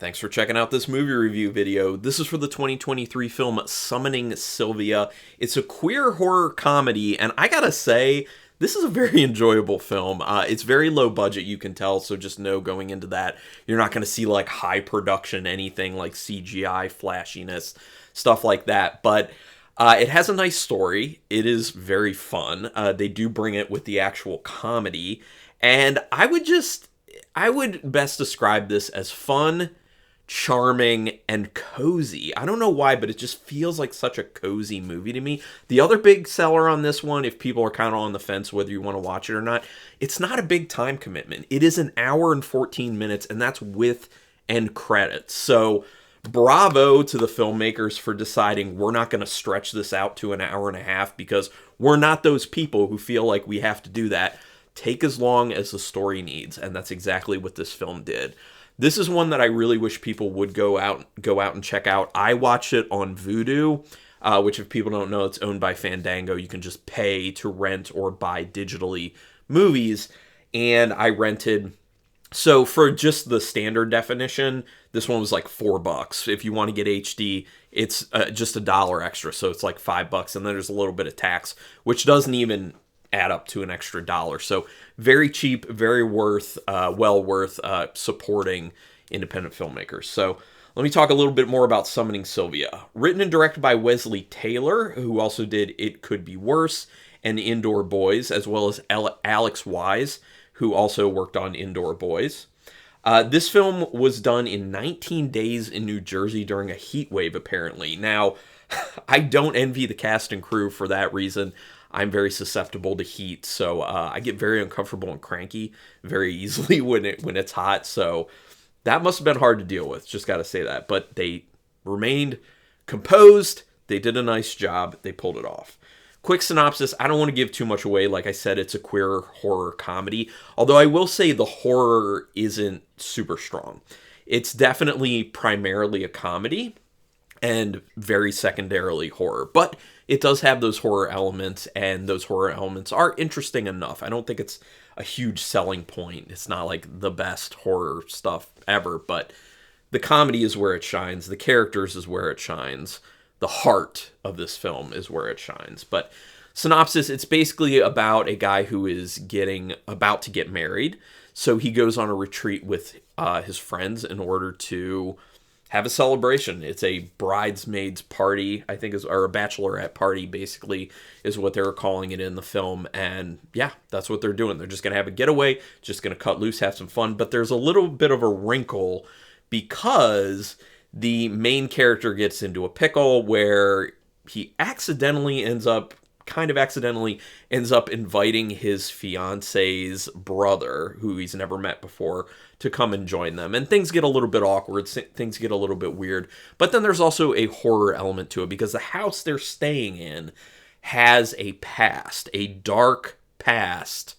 Thanks for checking out this movie review video. This is for the 2023 film Summoning Sylvia. It's a queer horror comedy, and I gotta say, this is a very enjoyable film. It's very low budget, you can tell, so just know going into that, you're not gonna see like high production, anything like CGI, flashiness, stuff like that. But it has a nice story. It is very fun. They do bring it with the actual comedy, and I would best describe this as fun, charming, and cozy. I don't know why, but it just feels like such a cozy movie to me. The other big seller on this one, if people are kind of on the fence whether you want to watch it or not, it's not a big time commitment. It is an hour and 14 minutes, and that's with end credits. So bravo to the filmmakers for deciding we're not going to stretch this out to an hour and a half, because we're not those people who feel like we have to do that. Take as long as the story needs, and that's exactly what this film did. This is one that I really wish people would go out and check out. I watched it on Vudu, which, if people don't know, it's owned by Fandango. You can just pay to rent or buy digitally movies, and I rented. So for just the standard definition, this one was like $4. If you want to get HD, it's just $1 extra, so it's like $5, and then there's a little bit of tax, which doesn't even add up to an extra $1. So very cheap, very well worth supporting independent filmmakers. So let me talk a little bit more about Summoning Sylvia. Written and directed by Wesley Taylor, who also did It Could Be Worse and Indoor Boys, as well as Alex Wyse, who also worked on Indoor Boys. This film was done in 19 days in New Jersey during a heat wave, apparently. Now, I don't envy the cast and crew for that reason. I'm very susceptible to heat, so I get very uncomfortable and cranky very easily when it's hot. So that must have been hard to deal with. Just got to say that. But they remained composed. They did a nice job. They pulled it off. Quick synopsis. I don't want to give too much away. Like I said, it's a queer horror comedy. Although I will say the horror isn't super strong. It's definitely primarily a comedy and very secondarily horror. But it does have those horror elements, and those horror elements are interesting enough. I don't think it's a huge selling point. It's not like the best horror stuff ever, but the comedy is where it shines. The characters is where it shines. The heart of this film is where it shines. But synopsis, it's basically about a guy who is about to get married. So he goes on a retreat with his friends in order to have a celebration. It's a bridesmaids party, I think, or a bachelorette party, basically, is what they were calling it in the film. And yeah, that's what they're doing. They're just going to have a getaway, just going to cut loose, have some fun. But there's a little bit of a wrinkle, because the main character gets into a pickle where he kind of accidentally ends up inviting his fiance's brother, who he's never met before, to come and join them. And things get a little bit awkward, things get a little bit weird. But then there's also a horror element to it, because the house they're staying in has a past, a dark past.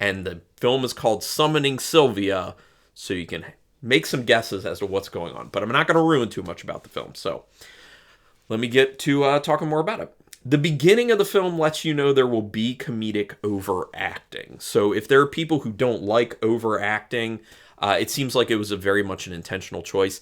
And the film is called Summoning Sylvia, so you can make some guesses as to what's going on. But I'm not going to ruin too much about the film, so let me get to talking more about it. The beginning of the film lets you know there will be comedic overacting. So if there are people who don't like overacting, it seems like it was very much an intentional choice.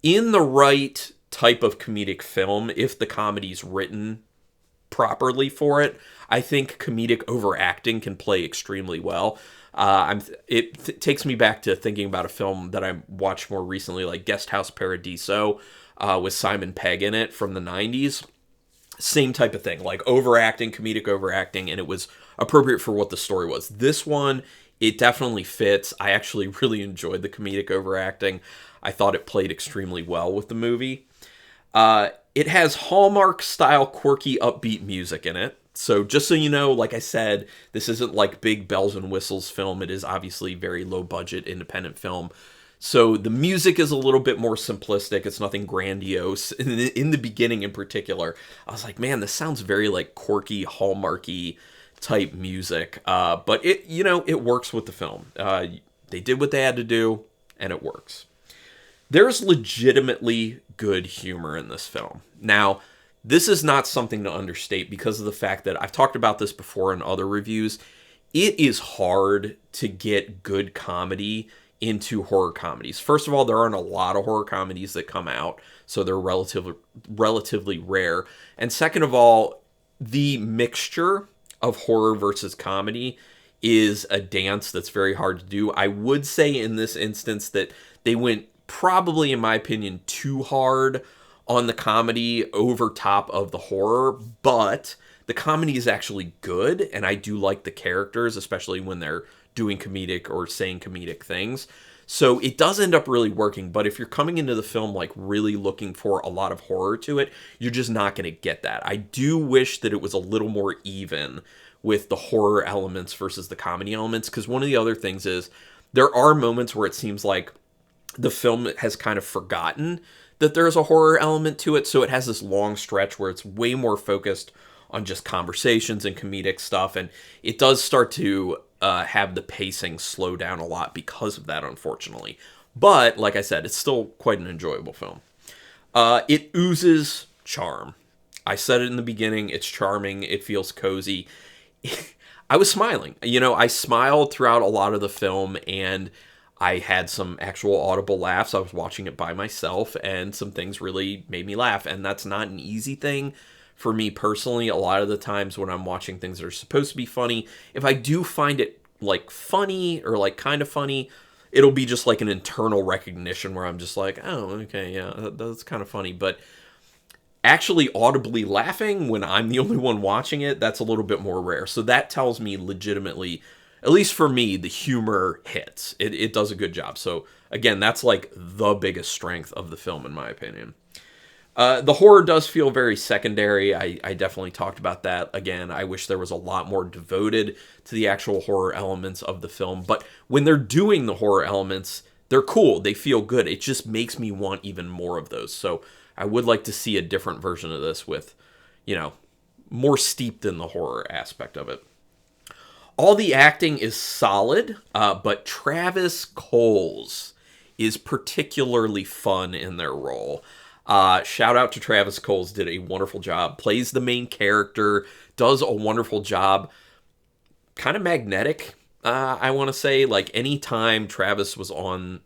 In the right type of comedic film, if the comedy's written properly for it, I think comedic overacting can play extremely well. It takes me back to thinking about a film that I watched more recently, like Guest House Paradiso, with Simon Pegg in it from the 90s. Same type of thing, like overacting, comedic overacting, and it was appropriate for what the story was. This one, it definitely fits. I actually really enjoyed the comedic overacting. I thought it played extremely well with the movie. It has Hallmark-style, quirky, upbeat music in it. So just so you know, like I said, this isn't like big bells and whistles film. It is obviously very low-budget independent film. So the music is a little bit more simplistic. It's nothing grandiose. In the beginning in particular, I was like, man, this sounds very like quirky, Hallmarky type music. But it works with the film. They did what they had to do, and it works. There's legitimately good humor in this film. Now, this is not something to understate, because of the fact that I've talked about this before in other reviews. It is hard to get good comedy into horror comedies. First of all, there aren't a lot of horror comedies that come out, so they're relatively rare. And second of all, the mixture of horror versus comedy is a dance that's very hard to do. I would say in this instance that they went probably, in my opinion, too hard on the comedy over top of the horror, but the comedy is actually good, and I do like the characters, especially when they're doing comedic or saying comedic things. So it does end up really working, but if you're coming into the film like really looking for a lot of horror to it, you're just not going to get that. I do wish that it was a little more even with the horror elements versus the comedy elements, because one of the other things is there are moments where it seems like the film has kind of forgotten that there's a horror element to it, so it has this long stretch where it's way more focused on just conversations and comedic stuff, and it does start to have the pacing slow down a lot because of that, unfortunately. But, like I said, it's still quite an enjoyable film. It oozes charm. I said it in the beginning, it's charming, it feels cozy. I was smiling. I smiled throughout a lot of the film, and I had some actual audible laughs. I was watching it by myself, and some things really made me laugh, and that's not an easy thing for me personally. A lot of the times when I'm watching things that are supposed to be funny, if I do find it like funny or like kind of funny, it'll be just like an internal recognition where I'm just like, oh, okay, yeah, that's kind of funny. But actually audibly laughing when I'm the only one watching it, that's a little bit more rare. So that tells me legitimately, at least for me, the humor hits. It does a good job. So again, that's like the biggest strength of the film, in my opinion. The horror does feel very secondary. I definitely talked about that. Again, I wish there was a lot more devoted to the actual horror elements of the film. But when they're doing the horror elements, they're cool. They feel good. It just makes me want even more of those. So I would like to see a different version of this with, more steeped in the horror aspect of it. All the acting is solid, but Travis Coles is particularly fun in their role. Shout out to Travis Coles, did a wonderful job. Plays the main character, does a wonderful job. Kind of magnetic, I want to say. Like, anytime Travis was on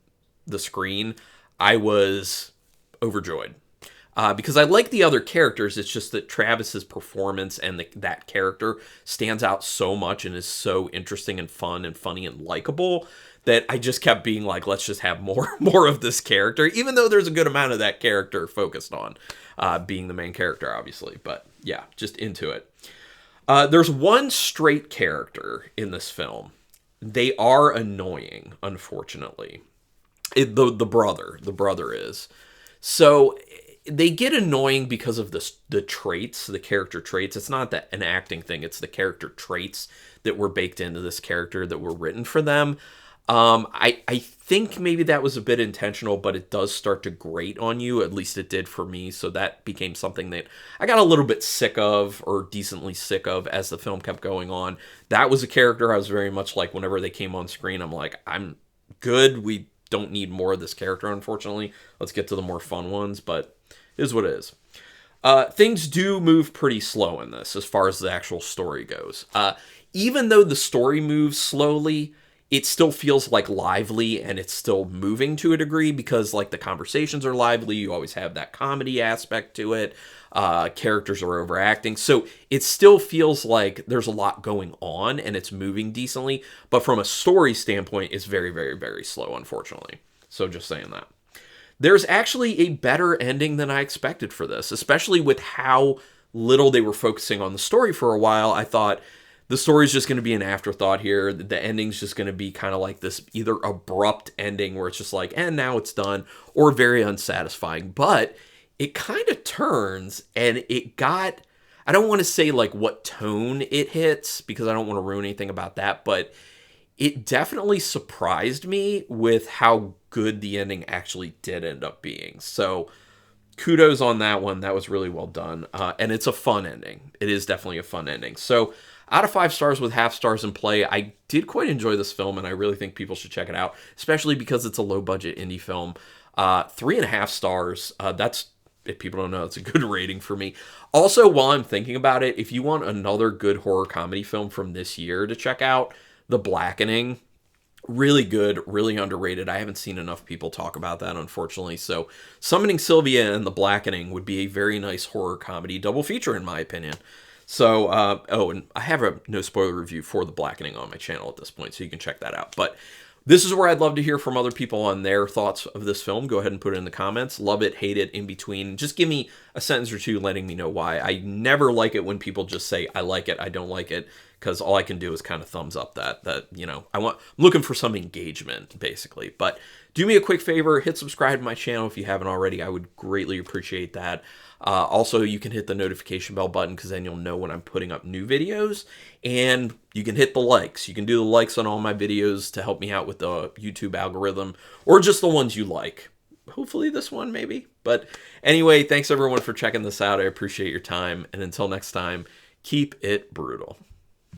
the screen, I was overjoyed. Because I like the other characters, it's just that Travis's performance and that character stands out so much and is so interesting and fun and funny and likable that I just kept being like, let's just have more of this character, even though there's a good amount of that character focused on being the main character, obviously. But yeah, just into it. There's one straight character in this film. They are annoying, unfortunately. The brother is. So they get annoying because of the traits, the character traits. It's not that an acting thing, it's the character traits that were baked into this character that were written for them. I think maybe that was a bit intentional, but it does start to grate on you. At least it did for me. So that became something that I got a little bit sick of, or decently sick of, as the film kept going on. That was a character I was very much like, whenever they came on screen, I'm like, I'm good. We don't need more of this character, unfortunately. Let's get to the more fun ones, but it is what it is. Things do move pretty slow in this as far as the actual story goes. Even though the story moves slowly, it still feels like lively, and it's still moving to a degree because like the conversations are lively. You always have that comedy aspect to it. Characters are overacting. So it still feels like there's a lot going on and it's moving decently. But from a story standpoint, it's very, very, very slow, unfortunately. So just saying that. There's actually a better ending than I expected for this, especially with how little they were focusing on the story for a while. I thought the story's just going to be an afterthought here. The ending's just going to be kind of like this either abrupt ending where it's just like, and now it's done, or very unsatisfying. But it kind of turns, and it got, I don't want to say like what tone it hits, because I don't want to ruin anything about that, but it definitely surprised me with how good the ending actually did end up being. So kudos on that one. That was really well done. And it's a fun ending. It is definitely a fun ending. So out of 5 stars with half stars in play, I did quite enjoy this film, and I really think people should check it out, especially because it's a low-budget indie film. 3.5 stars. That's, if people don't know, it's a good rating for me. Also, while I'm thinking about it, if you want another good horror comedy film from this year to check out, The Blackening Really good, really underrated. I haven't seen enough people talk about that, unfortunately. So, Summoning Sylvia and The Blackening would be a very nice horror comedy double feature, in my opinion. So, oh, and I have a no spoiler review for The Blackening on my channel at this point, so you can check that out. But this is where I'd love to hear from other people on their thoughts of this film. Go ahead and put it in the comments. Love it, hate it, in between. Just give me a sentence or two letting me know why. I never like it when people just say, I like it, I don't like it, because all I can do is kind of thumbs up that I'm looking for some engagement, basically. But do me a quick favor, hit subscribe to my channel if you haven't already. I would greatly appreciate that. Also, you can hit the notification bell button because then you'll know when I'm putting up new videos. And you can hit the likes. You can do the likes on all my videos to help me out with the YouTube algorithm, or just the ones you like. Hopefully this one, maybe. But anyway, thanks everyone for checking this out. I appreciate your time. And until next time, keep it brutal.